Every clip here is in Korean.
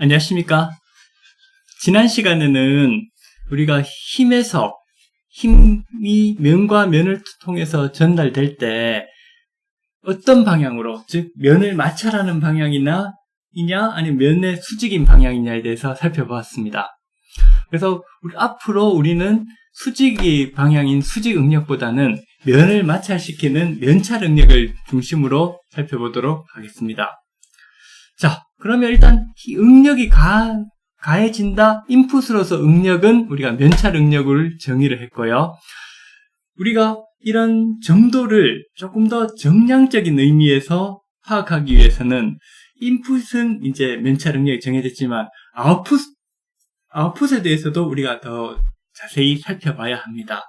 안녕하십니까? 지난 시간에는 우리가 힘이 면과 면을 통해서 전달될 때 어떤 방향으로, 즉 면을 마찰하는 방향이냐 아니면 면의 수직인 방향이냐에 대해서 살펴보았습니다. 그래서 앞으로 우리는 수직의 방향인 수직 응력보다는 면을 마찰시키는 면찰 응력을 중심으로 살펴보도록 하겠습니다. 자, 그러면 일단 응력이 가해진다. 인풋으로서 응력은 우리가 면찰 응력을 정의를 했고요. 우리가 이런 정도를 조금 더 정량적인 의미에서 파악하기 위해서는 인풋은 이제 면찰 응력이 정해졌지만 아웃풋에 대해서도 우리가 더 자세히 살펴봐야 합니다.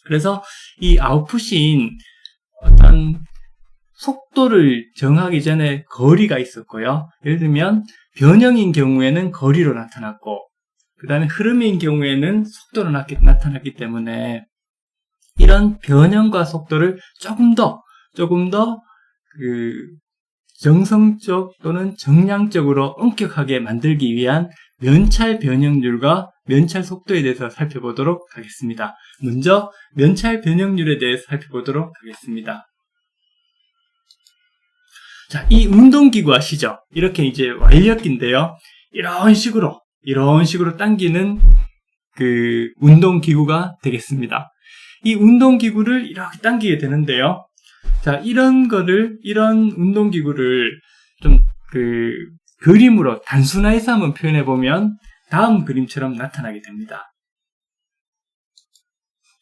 그래서 이 아웃풋인 어떤 속도를 정하기 전에 거리가 있었고요. 예를 들면 변형인 경우에는 거리로 나타났고, 그 다음에 흐름인 경우에는 속도로 나타났기 때문에 이런 변형과 속도를 조금 더 정성적 또는 정량적으로 엄격하게 만들기 위한 면찰 변형률과 면찰 속도에 대해서 살펴보도록 하겠습니다. 먼저 면찰 변형률에 대해서 살펴보도록 하겠습니다. 자, 이 운동기구 아시죠? 이렇게 이제 완력기인데요. 이런 식으로 당기는 그 운동기구가 되겠습니다. 이 운동기구를 이렇게 당기게 되는데요. 자, 이런 운동기구를 좀 그림으로 단순화해서 한번 표현해보면 다음 그림처럼 나타나게 됩니다.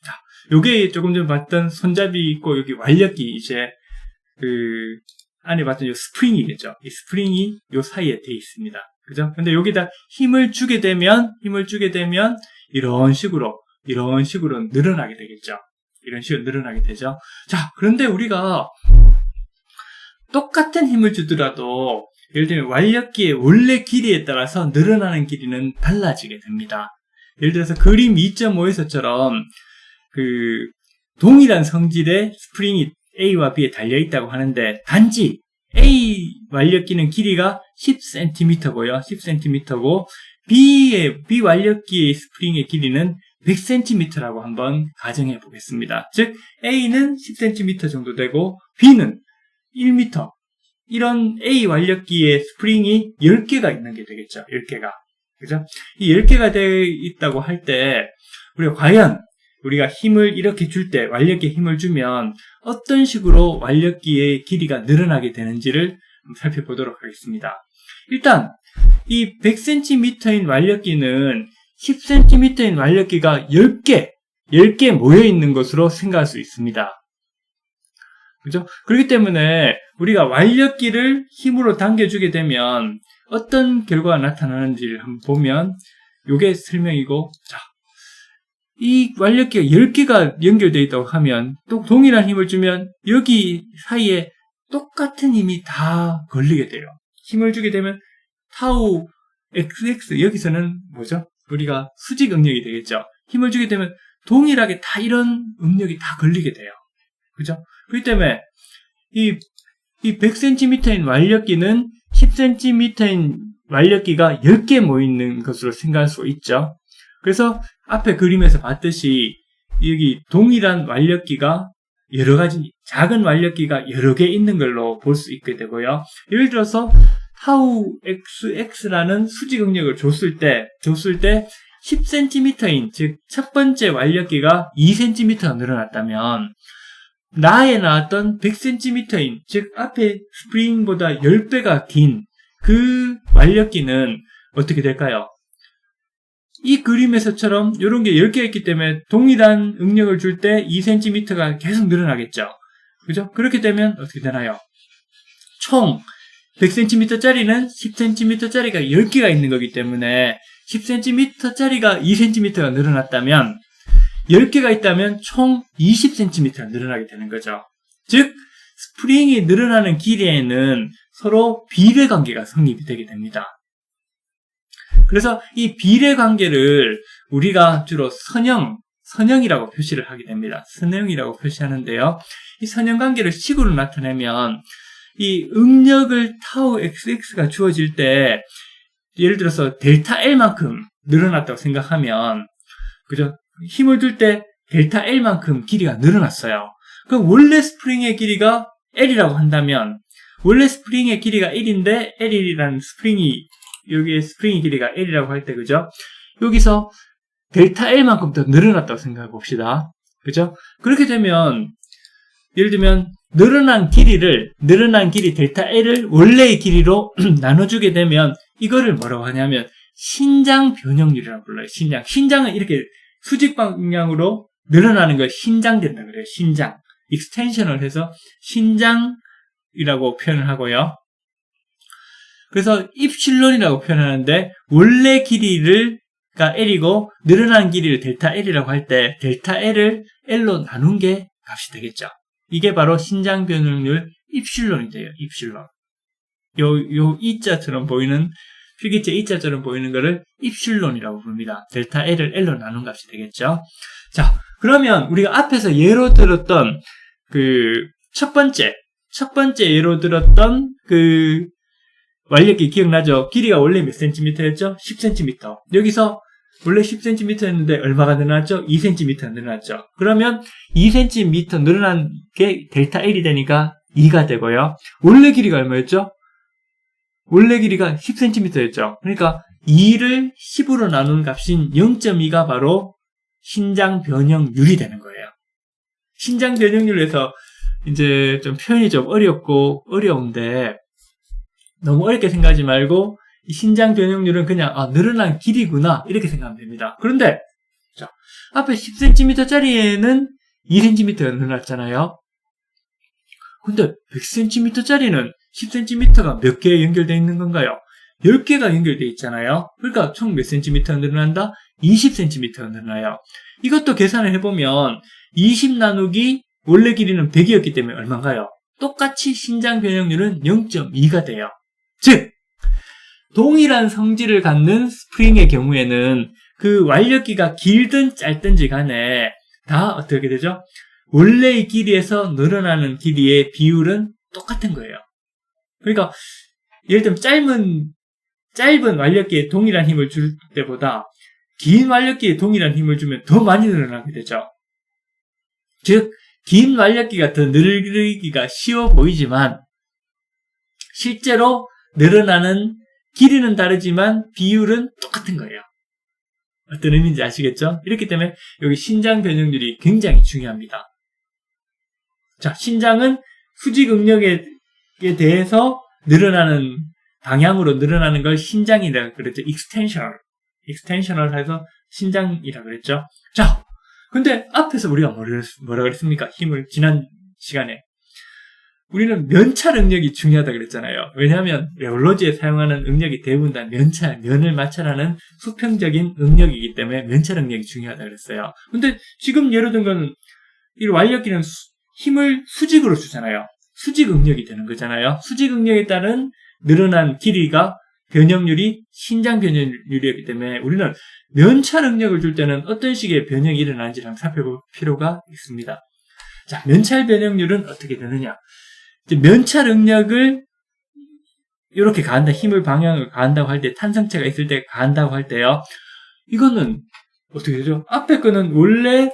자, 요게 조금 전에 봤던 손잡이 있고 여기 완력기 이제 안에 봤던 요 스프링이겠죠. 이 스프링이 요 사이에 돼 있습니다. 그죠? 근데 여기다 힘을 주게 되면 이런 식으로 늘어나게 되겠죠. 이런 식으로 늘어나게 되죠. 자, 그런데 우리가 똑같은 힘을 주더라도 예를 들면 완력기의 원래 길이에 따라서 늘어나는 길이는 달라지게 됩니다. 예를 들어서 그림 2.5에서처럼 동일한 성질의 스프링이 A와 B에 달려있다고 하는데 단지 A 완력기는 길이가 10cm고요. 10cm고 B 완력기의 스프링의 길이는 100cm라고 한번 가정해 보겠습니다. 즉 A는 10cm 정도 되고 B는 1m. 이런 A 완력기의 스프링이 10개가 있는 게 되겠죠. 10개가. 그죠? 이 10개가 되어 있다고 할 때 우리가 힘을 이렇게 줄 때, 완력기에 힘을 주면 어떤 식으로 완력기의 길이가 늘어나게 되는지를 살펴보도록 하겠습니다. 일단 이 100cm인 완력기는 10cm인 완력기가 10개 모여있는 것으로 생각할 수 있습니다. 그죠? 그렇기 때문에 우리가 완력기를 힘으로 당겨주게 되면 어떤 결과가 나타나는지를 한번 보면 요게 설명이고, 자, 이 완력기가 10개가 연결되어 있다고 하면 또 동일한 힘을 주면 여기 사이에 똑같은 힘이 다 걸리게 돼요. 힘을 주게 되면 타우 XX, 여기서는 뭐죠? 우리가 수직 응력이 되겠죠. 힘을 주게 되면 동일하게 다 이런 응력이 다 걸리게 돼요. 그죠? 그렇기 때문에 이 100cm인 완력기는 10cm인 완력기가 10개 모이는 것으로 생각할 수 있죠. 그래서 앞에 그림에서 봤듯이 여기 동일한 완력기가 여러 가지 작은 완력기가 여러 개 있는 걸로 볼 수 있게 되고요. 예를 들어서 타우 XX라는 수직 응력을 줬을 때 10cm인 즉 첫 번째 완력기가 2cm가 늘어났다면 나에 나왔던 100cm인 즉 앞에 스프링보다 10배가 긴 그 완력기는 어떻게 될까요? 이 그림에서처럼 이런 게 10개가 있기 때문에 동일한 응력을 줄 때 2cm가 계속 늘어나겠죠. 그죠? 그렇게 되면 어떻게 되나요? 총 100cm짜리는 10cm짜리가 10개가 있는 거기 때문에 10cm짜리가 2cm가 늘어났다면 10개가 있다면 총 20cm가 늘어나게 되는 거죠. 즉 스프링이 늘어나는 길이에는 서로 비례관계가 성립이 되게 됩니다. 그래서 이 비례관계를 우리가 주로 선형이라고 표시를 하게 됩니다. 선형이라고 표시하는데요. 이 선형관계를 식으로 나타내면 이 응력을 타우 XX가 주어질 때 예를 들어서 델타 L만큼 늘어났다고 생각하면, 그죠? 힘을 줄 때 델타 L만큼 길이가 늘어났어요. 그럼 원래 스프링의 길이가 L이라고 한다면, 원래 스프링의 길이가 L인데, L이라는 스프링이, 여기에 스프링의 길이가 L이라고 할 때, 그죠? 여기서 델타 L만큼 더 늘어났다고 생각해 봅시다. 그죠? 그렇게 되면, 예를 들면, 늘어난 길이 델타 L을 원래의 길이로 나눠주게 되면, 이거를 뭐라고 하냐면, 신장 변형률이라고 불러요. 신장은 이렇게 수직 방향으로 늘어나는 걸 신장된다 그래요. 신장. 익스텐션을 해서 신장이라고 표현을 하고요. 그래서 입실론이라고 표현하는데, 원래 길이가 L이고, 늘어난 길이를 델타 L이라고 할 때, 델타 L을 L로 나눈 게 값이 되겠죠. 이게 바로 신장 변형률 입실론이 돼요. 입실론. 요 E자처럼 보이는, 필기체 E자처럼 보이는 거를 입실론이라고 부릅니다. 델타 L을 L로 나눈 값이 되겠죠. 자, 그러면 우리가 앞에서 예로 들었던 첫 번째 예로 들었던 완력기 기억나죠? 길이가 원래 몇 cm였죠? 10cm. 여기서 원래 10cm였는데 얼마가 늘어났죠? 2cm 늘어났죠. 그러면 2cm 늘어난 게 델타 L이 되니까 2가 되고요. 원래 길이가 얼마였죠? 원래 길이가 10cm였죠. 그러니까 2를 10으로 나눈 값인 0.2가 바로 신장 변형률이 되는 거예요. 신장 변형률에서 이제 좀 표현이 좀 어려운데 너무 어렵게 생각하지 말고 이 신장 변형률은 그냥 늘어난 길이구나 이렇게 생각하면 됩니다. 그런데 자, 앞에 10cm짜리에는 2cm가 늘어났잖아요. 근데 100cm짜리는 10cm가 몇 개 연결되어 있는 건가요? 10개가 연결되어 있잖아요. 그러니까 총 몇 cm가 늘어난다? 20cm가 늘어나요. 이것도 계산을 해보면 20 나누기 원래 길이는 100이었기 때문에 얼마인가요? 똑같이 신장 변형률은 0.2가 돼요. 즉 동일한 성질을 갖는 스프링의 경우에는 그 완력기가 길든 짧든지 간에 다 어떻게 되죠? 원래의 길이에서 늘어나는 길이의 비율은 똑같은 거예요. 그러니까 예를 들면 짧은 완력기에 동일한 힘을 줄 때보다 긴 완력기에 동일한 힘을 주면 더 많이 늘어나게 되죠. 즉 긴 완력기가 더 늘리기가 쉬워 보이지만 실제로 늘어나는 길이는 다르지만 비율은 똑같은 거예요. 어떤 의미인지 아시겠죠? 이렇기 때문에 여기 신장 변형률이 굉장히 중요합니다. 자, 신장은 수직 응력에 대해서 늘어나는 방향으로 늘어나는 걸 신장이라고 그랬죠. 익스텐셔널 해서 신장이라고 그랬죠. 자, 근데 앞에서 우리가 뭐라 그랬습니까? 힘을 지난 시간에 우리는 면찰 응력이 중요하다 그랬잖아요. 왜냐하면 레올로지에 사용하는 응력이 대부분 다 면을 마찰하는 수평적인 응력이기 때문에 면찰 응력이 중요하다 그랬어요. 근데 지금 예로 든 거는 이 완력기는 힘을 수직으로 주잖아요. 수직 응력이 되는 거잖아요. 수직 응력에 따른 늘어난 길이가 변형률이 신장 변형률이었기 때문에 우리는 면찰 응력을 줄 때는 어떤 식의 변형이 일어나는지를 한번 살펴볼 필요가 있습니다. 자, 면찰 변형률은 어떻게 되느냐? 이제 면찰 응력을 이렇게 가한다, 힘을 방향을 가한다고 할 때, 탄성체가 있을 때 가한다고 할 때요. 이거는 어떻게 되죠? 앞에 거는 원래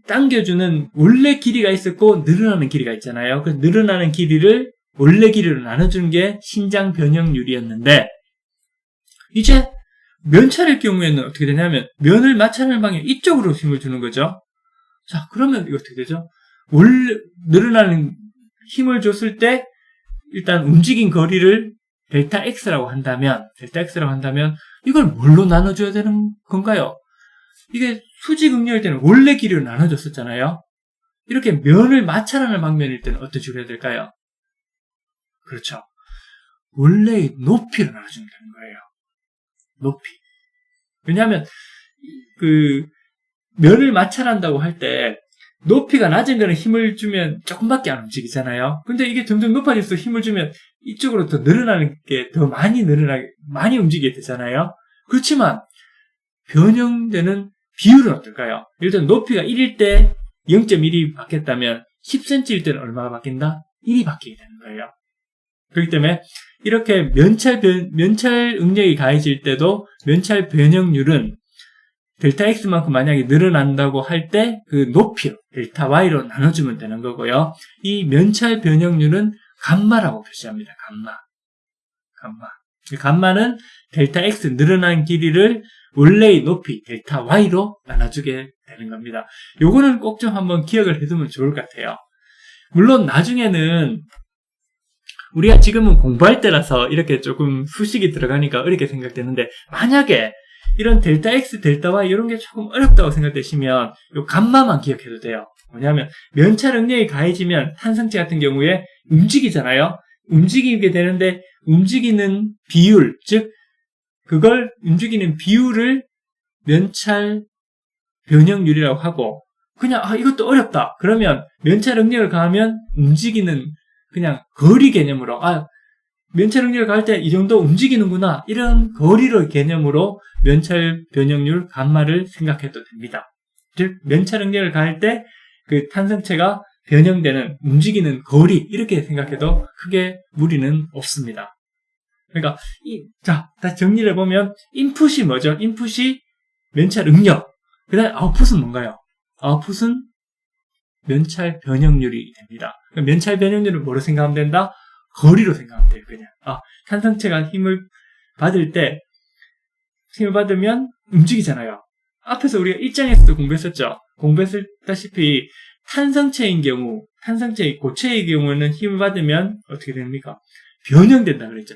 당겨주는 원래 길이가 있었고 늘어나는 길이가 있잖아요. 그래서 늘어나는 길이를 원래 길이로 나눠주는 게 신장 변형률이었는데 이제 면찰일 경우에는 어떻게 되냐면 면을 마찰하는 방향 이쪽으로 힘을 주는 거죠. 자, 그러면 이거 어떻게 되죠? 원래 늘어나는 힘을 줬을 때 일단 움직인 거리를 델타 X라고 한다면 이걸 뭘로 나눠줘야 되는 건가요? 이게 수직 응력일 때는 원래 길이로 나눠줬었잖아요. 이렇게 면을 마찰하는 방면일 때는 어떤 식으로 해야 될까요? 그렇죠. 원래의 높이로 나눠준다는 거예요. 높이. 왜냐하면 면을 마찰한다고 할 때 높이가 낮은 거는 힘을 주면 조금밖에 안 움직이잖아요. 근데 이게 점점 높아질수록 힘을 주면 이쪽으로 더 늘어나는 게 더 많이 움직이게 되잖아요. 그렇지만 변형되는 비율은 어떨까요? 일단 높이가 1일 때 0.1이 바뀌었다면 10cm일 때는 얼마가 바뀐다? 1이 바뀌게 되는 거예요. 그렇기 때문에 이렇게 면찰 응력이 가해질 때도 면찰 변형률은 델타 X만큼 만약에 늘어난다고 할 때 그 높이요, 델타 Y로 나눠주면 되는 거고요. 이 면찰 변형률은 감마라고 표시합니다. 감마. 감마는 델타 X 늘어난 길이를 원래의 높이 델타 Y로 나눠주게 되는 겁니다. 요거는 꼭 좀 한번 기억을 해두면 좋을 것 같아요. 물론 나중에는 우리가 지금은 공부할 때라서 이렇게 조금 수식이 들어가니까 어렵게 생각되는데, 만약에 이런 델타 X, 델타 Y 이런 게 조금 어렵다고 생각되시면 요 감마만 기억해도 돼요. 뭐냐면 면찰 응력이 가해지면 탄성체 같은 경우에 움직이잖아요. 움직이게 되는데 움직이는 비율, 즉 그걸 움직이는 비율을 면찰 변형률이라고 하고, 그냥 이것도 어렵다 그러면 면찰 응력을 가하면 움직이는 그냥 거리 개념으로 면찰 응력을 가할 때 이 정도 움직이는구나 이런 거리로 개념으로 면찰 변형률 감마를 생각해도 됩니다. 즉 면찰 응력을 가할 때 그 탄성체가 변형되는 움직이는 거리 이렇게 생각해도 크게 무리는 없습니다. 그러니까 다시 정리를 해보면 인풋이 뭐죠? 인풋이 면찰 응력, 그 다음에 아웃풋은 뭔가요? 아웃풋은 면찰 변형률이 됩니다. 면찰 변형률을 뭐로 생각하면 된다? 거리로 생각하면 돼요. 그냥 탄성체가 힘을 받으면 움직이잖아요. 앞에서 우리가 1장에서도 공부했다시피 탄성체의 고체의 경우는 힘을 받으면 어떻게 됩니까? 변형된다 그랬죠.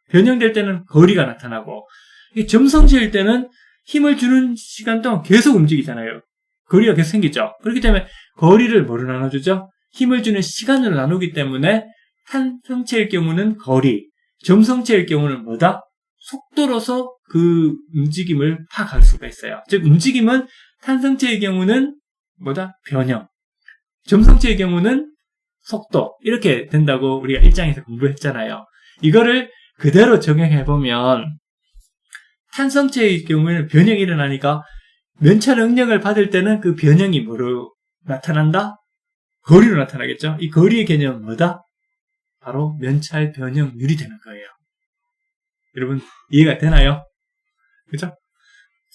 변형될 때는 거리가 나타나고, 점성체일 때는 힘을 주는 시간 동안 계속 움직이잖아요. 거리가 계속 생기죠. 그렇기 때문에 거리를 뭐로 나눠주죠? 힘을 주는 시간으로 나누기 때문에 탄성체일 경우는 거리, 점성체일 경우는 뭐다? 속도로서 그 움직임을 파악할 수가 있어요. 즉 움직임은 탄성체의 경우는 뭐다? 변형, 점성체의 경우는 속도, 이렇게 된다고 우리가 1장에서 공부했잖아요. 이거를 그대로 적용해보면 탄성체의 경우에는 변형이 일어나니까 면찰 응력을 받을 때는 그 변형이 뭐로 나타난다? 거리로 나타나겠죠. 이 거리의 개념은 뭐다? 바로 면찰 변형률이 되는 거예요. 여러분 이해가 되나요? 그죠?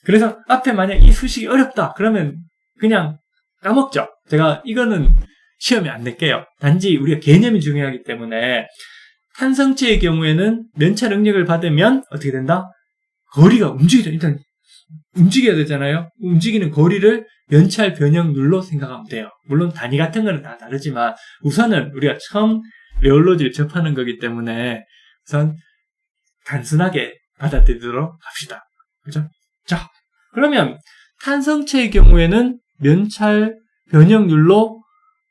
그래서 앞에 만약 이 수식이 어렵다 그러면 그냥 까먹죠. 제가 이거는 시험에 안 낼게요. 단지 우리가 개념이 중요하기 때문에 탄성체의 경우에는 면찰 응력을 받으면 어떻게 된다? 거리가 움직이죠. 일단 움직여야 되잖아요. 움직이는 거리를 면찰 변형률로 생각하면 돼요. 물론 단위 같은 거는 다 다르지만 우선은 우리가 처음 레올로지를 접하는 거기 때문에 우선 단순하게 받아들이도록 합시다. 그죠? 자, 그러면 탄성체의 경우에는 면찰 변형률로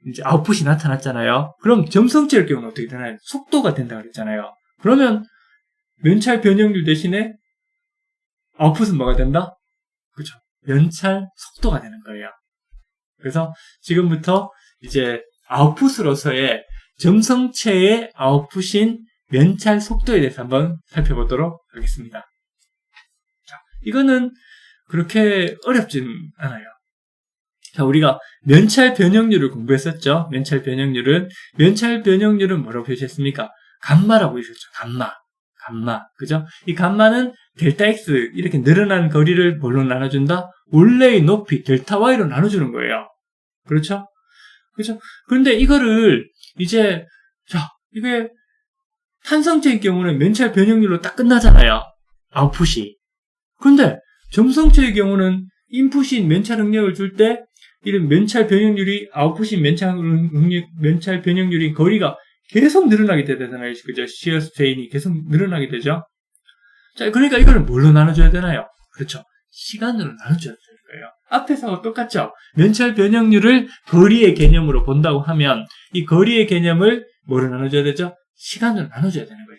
이제 아웃풋이 나타났잖아요. 그럼 점성체의 경우는 어떻게 되나요? 속도가 된다고 그랬잖아요. 그러면 면찰 변형률 대신에 아웃풋은 뭐가 된다? 그죠? 면찰 속도가 되는 거예요. 그래서 지금부터 이제 아웃풋으로서의 점성체의 아웃풋인 면찰 속도에 대해서 한번 살펴보도록 하겠습니다. 자, 이거는 그렇게 어렵진 않아요. 자, 우리가 면찰 변형률을 공부했었죠. 면찰 변형률은 뭐라고 표시했습니까? 감마라고 표시했죠. 감마. 그죠? 이 감마는 델타 X 이렇게 늘어난 거리를 뭘로 나눠준다? 원래의 높이 델타 Y로 나눠주는 거예요. 그렇죠? 그죠? 그런데 이거를 이제 이게 탄성체의 경우는 면찰 변형률로 딱 끝나잖아요. 아웃풋이. 그런데 점성체의 경우는 인풋인 면찰 응력을 줄 때 이런 면찰 변형률이 아웃풋인 면찰 변형률인 거리가 계속 늘어나게 되잖아요. 그죠? 시어 스트레인이 계속 늘어나게 되죠. 자, 그러니까 이거를 뭘로 나눠줘야 되나요? 그렇죠. 시간으로 나눠줘야 되는 거예요. 앞에서와 똑같죠? 면찰 변형률을 거리의 개념으로 본다고 하면 이 거리의 개념을 뭐로 나눠줘야 되죠? 시간으로 나눠줘야 되는 거예요.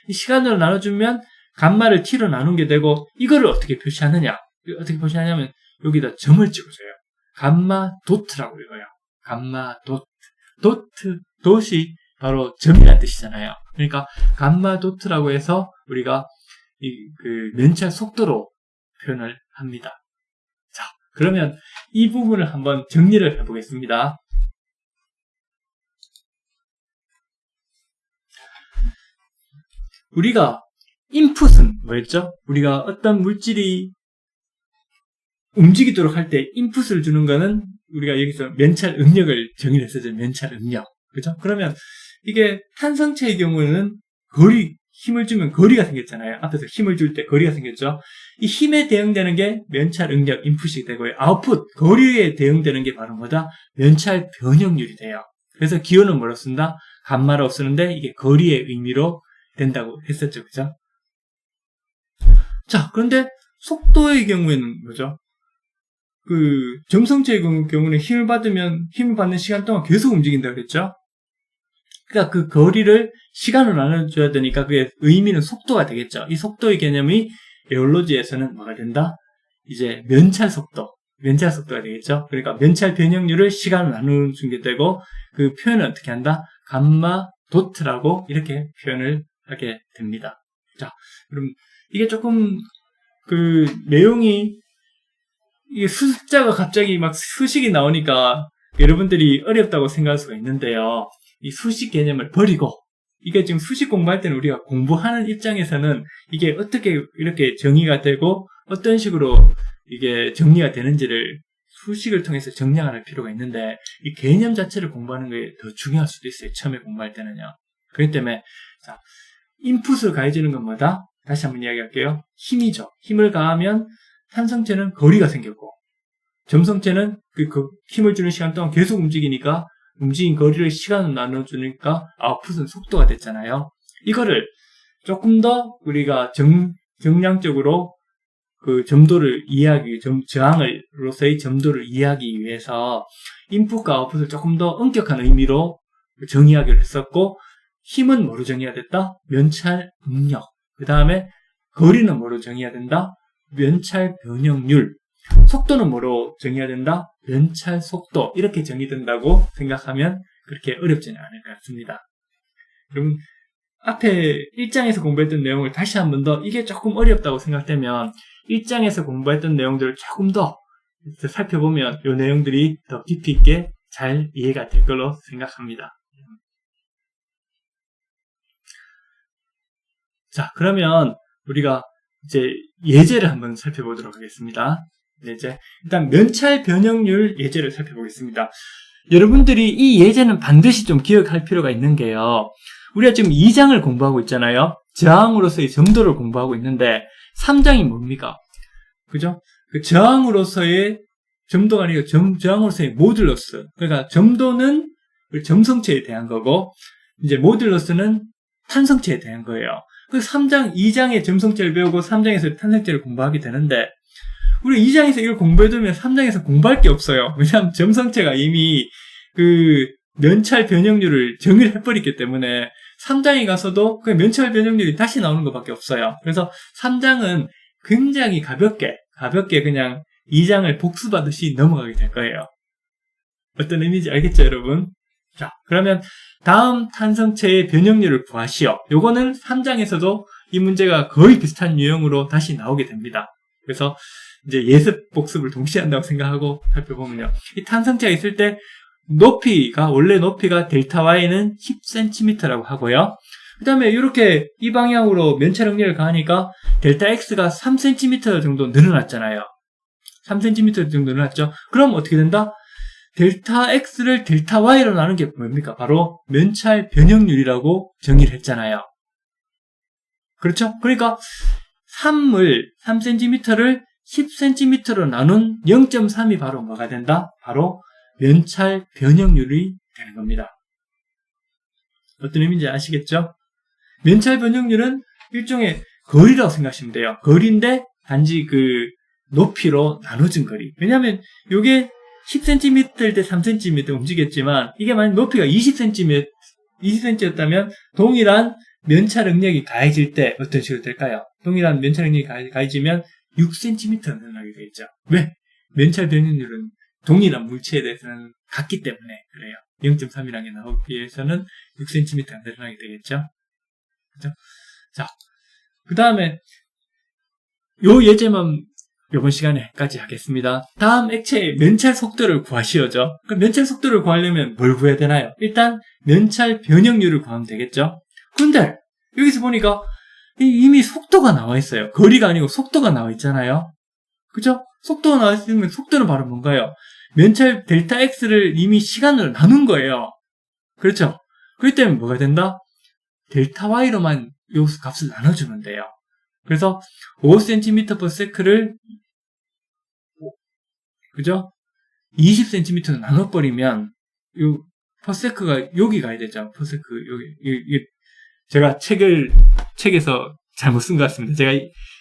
이 시간으로 나눠주면 감마를 t로 나눈 게 되고, 이거를 어떻게 표시하느냐? 어떻게 표시하냐면 여기다 점을 찍어줘요. 감마 도트라고 읽어요. 감마 도트. 돛이 바로 점이라는 뜻이잖아요. 그러니까 감마 도트라고 해서 우리가 그 면찰 속도로 표현을 합니다. 자, 그러면 이 부분을 한번 정리를 해보겠습니다. 우리가 인풋은 뭐였죠? 우리가 어떤 물질이 움직이도록 할 때 인풋을 주는 거는 우리가 여기서 면찰 응력을 정의를 했었죠. 면찰 응력. 그죠? 그러면 이게 탄성체의 경우는 힘을 주면 거리가 생겼잖아요. 앞에서 힘을 줄 때 거리가 생겼죠. 이 힘에 대응되는 게 면찰 응력 인풋이 되고요. 아웃풋, 거리에 대응되는 게 바로 뭐다? 면찰 변형률이 돼요. 그래서 기호는 뭐로 쓴다? 감마로 쓰는데 이게 거리의 의미로 된다고 했었죠. 그죠? 자, 그런데 속도의 경우에는 뭐죠? 점성체의 경우는 힘을 받는 시간 동안 계속 움직인다고 그랬죠? 그러니까 그 거리를 시간으로 나눠줘야 되니까 그게 의미는 속도가 되겠죠. 이 속도의 개념이 에올로지에서는 뭐가 된다? 이제 면찰 속도가 되겠죠. 그러니까 면찰 변형률을 시간으로 나누는 게 되고 그 표현을 어떻게 한다? 감마 도트라고 이렇게 표현을 하게 됩니다. 자, 그럼 이게 조금 내용이 이게 숫자가 갑자기 막 수식이 나오니까 여러분들이 어렵다고 생각할 수가 있는데요. 이 수식 개념을 버리고 이게 지금 수식 공부할 때는 우리가 공부하는 입장에서는 이게 어떻게 이렇게 정의가 되고 어떤 식으로 이게 정리가 되는지를 수식을 통해서 정량할 필요가 있는데 이 개념 자체를 공부하는 게 더 중요할 수도 있어요. 처음에 공부할 때는요. 그렇기 때문에 자, 인풋을 가해주는 건 뭐다? 다시 한번 이야기할게요. 힘이죠. 힘을 가하면 탄성체는 거리가 생겼고 점성체는 그 힘을 주는 시간 동안 계속 움직이니까 움직인 거리를 시간으로 나눠주니까 아웃풋은 속도가 됐잖아요. 이거를 조금 더 우리가 정량적으로 그 점도를 이해하기, 저항으로서의 점도를 이해하기 위해서 인풋과 아웃풋을 조금 더 엄격한 의미로 정의하기로 했었고, 힘은 뭐로 정의가 됐다? 면찰 응력. 그 다음에 거리는 뭐로 정의가 된다? 면찰 변형률. 속도는 뭐로 정의가 된다? 면찰 속도. 이렇게 정의된다고 생각하면 그렇게 어렵지는 않을 것 같습니다. 그럼 앞에 1장에서 공부했던 내용을 다시 한 번 더 이게 조금 어렵다고 생각되면 1장에서 공부했던 내용들을 조금 더 살펴보면 이 내용들이 더 깊이 있게 잘 이해가 될 걸로 생각합니다. 자, 그러면 우리가 이제 예제를 한번 살펴보도록 하겠습니다. 예제. 일단 면찰 변형률 예제를 살펴보겠습니다. 여러분들이 이 예제는 반드시 좀 기억할 필요가 있는 게요. 우리가 지금 2장을 공부하고 있잖아요. 저항으로서의 점도를 공부하고 있는데 3장이 뭡니까? 그죠? 그 저항으로서의 점도가 아니고 저항으로서의 모듈러스. 그러니까 점도는 점성체에 대한 거고 이제 모듈러스는 탄성체에 대한 거예요. 그래서 3장, 2장에 점성체를 배우고 3장에서 탄성체를 공부하게 되는데 우리 2장에서 이걸 공부해두면 3장에서 공부할 게 없어요. 왜냐하면 점성체가 이미 그 면찰 변형률을 정의를 해버렸기 때문에 3장에 가서도 그 면찰 변형률이 다시 나오는 것밖에 없어요. 그래서 3장은 굉장히 가볍게 그냥 2장을 복습하듯이 넘어가게 될 거예요. 어떤 의미인지 알겠죠, 여러분? 자, 그러면 다음 탄성체의 변형률을 구하시오. 요거는 3장에서도 이 문제가 거의 비슷한 유형으로 다시 나오게 됩니다. 그래서 이제 예습 복습을 동시에 한다고 생각하고 살펴보면요. 이 탄성체가 있을 때 원래 높이가 델타 Y는 10cm라고 하고요. 그 다음에 이렇게 이 방향으로 면찰 응력을 가하니까 델타 X가 3cm 정도 늘어났잖아요. 3cm 정도 늘어났죠. 그럼 어떻게 된다? 델타 X를 델타 Y로 나눈 게 뭡니까? 바로 면찰 변형률이라고 정의를 했잖아요. 그렇죠? 그러니까 3cm를 10cm로 나눈 0.3이 바로 뭐가 된다? 바로 면찰 변형률이 되는 겁니다. 어떤 의미인지 아시겠죠? 면찰 변형률은 일종의 거리라고 생각하시면 돼요. 거리인데 단지 그 높이로 나눠진 거리. 왜냐하면 이게 10cm일 때 3cm 움직였지만 이게 만약 높이가 20cm였다면 동일한 면찰 응력이 가해질 때 어떤 식으로 될까요? 동일한 면찰 응력이 가해지면 6cm 늘어나게 되겠죠. 왜? 면찰 변형률은 동일한 물체에 대해서는 같기 때문에 그래요. 0.3이라는 게 나오기 위해서는 6cm 늘어나게 되겠죠. 그죠? 자, 그 다음에 요 예제만 이번 시간에까지 하겠습니다. 다음 액체의 면찰 속도를 구하시오죠. 그럼 면찰 속도를 구하려면 뭘 구해야 되나요? 일단 면찰 변형률을 구하면 되겠죠. 근데 여기서 보니까 이미 속도가 나와 있어요. 거리가 아니고 속도가 나와 있잖아요. 그죠? 속도가 나와 있으면 속도는 바로 뭔가요? 면찰 델타 x를 이미 시간으로 나눈 거예요. 그렇죠? 그렇기 때문에 뭐가 된다? 델타 y로만 요 값을 나눠주면 돼요. 그래서 5cm/s를 그죠? 20cm로 나눠버리면 요 퍼세크가 여기 가야 되죠. 퍼세크 여기 제가 책에서 잘못 쓴 것 같습니다. 제가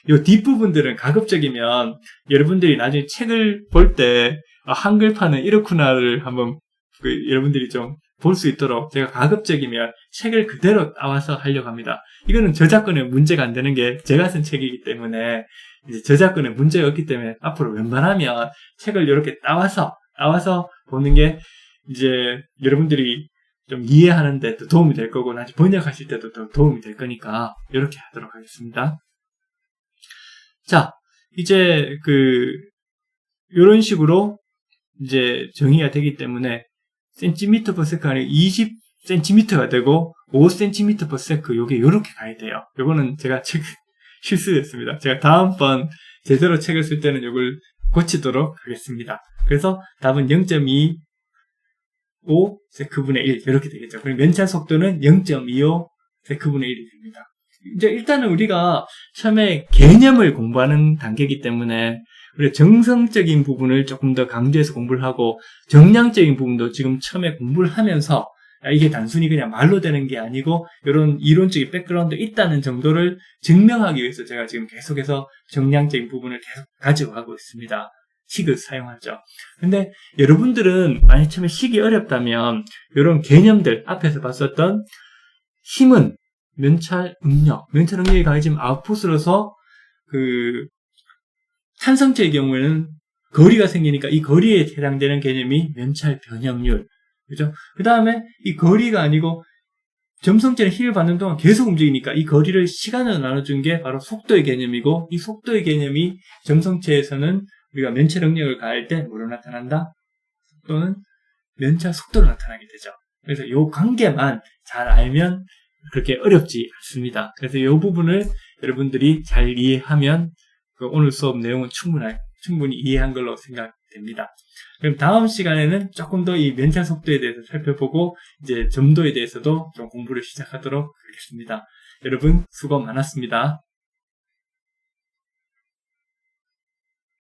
요 뒷부분들은 가급적이면 여러분들이 나중에 책을 볼 때 한글판은 이렇구나를 한번 여러분들이 좀 볼 수 있도록 제가 가급적이면 책을 그대로 따와서 하려고 합니다. 이거는 저작권에 문제가 안 되는 게 제가 쓴 책이기 때문에 이제 저작권에 문제가 없기 때문에 앞으로 웬만하면 책을 이렇게 따와서 보는 게 이제 여러분들이 좀 이해하는데 더 도움이 될 거고 나중에 번역하실 때도 더 도움이 될 거니까 이렇게 하도록 하겠습니다. 자, 이제 이런 식으로 이제 정의가 되기 때문에 cm/s가 아니라 20cm가 되고 5cm/s 요게 요렇게 가야 돼요. 요거는 제가 실수했습니다. 제가 다음번 제대로 책을 쓸 때는 요걸 고치도록 하겠습니다. 그래서 답은 0.25 세크분의 1 이렇게 되겠죠. 그럼 면찰 속도는 0.25 세크분의 1이 됩니다. 이제 일단은 우리가 처음에 개념을 공부하는 단계이기 때문에 우리가 정성적인 부분을 조금 더 강조해서 공부를 하고 정량적인 부분도 지금 처음에 공부를 하면서 이게 단순히 그냥 말로 되는 게 아니고 이런 이론적인 백그라운드 있다는 정도를 증명하기 위해서 제가 지금 계속해서 정량적인 부분을 계속 가져가고 있습니다. 식을 사용하죠. 근데 여러분들은 만약 처음에 식이 어렵다면 이런 개념들 앞에서 봤었던 힘은 면찰 응력이 가해지면 아웃풋으로서 산성체의 경우에는 거리가 생기니까 이 거리에 해당되는 개념이 면찰 변형률. 그죠? 그 다음에 이 거리가 아니고 점성체는 힘을 받는 동안 계속 움직이니까 이 거리를 시간으로 나눠준 게 바로 속도의 개념이고 이 속도의 개념이 점성체에서는 우리가 면찰 응력을 가할 때 뭐로 나타난다? 속도는 면찰 속도로 나타나게 되죠. 그래서 이 관계만 잘 알면 그렇게 어렵지 않습니다. 그래서 이 부분을 여러분들이 잘 이해하면 오늘 수업 내용은 충분히 이해한 걸로 생각됩니다. 그럼 다음 시간에는 조금 더 이 면찰 속도에 대해서 살펴보고 이제 점도에 대해서도 좀 공부를 시작하도록 하겠습니다. 여러분 수고 많았습니다.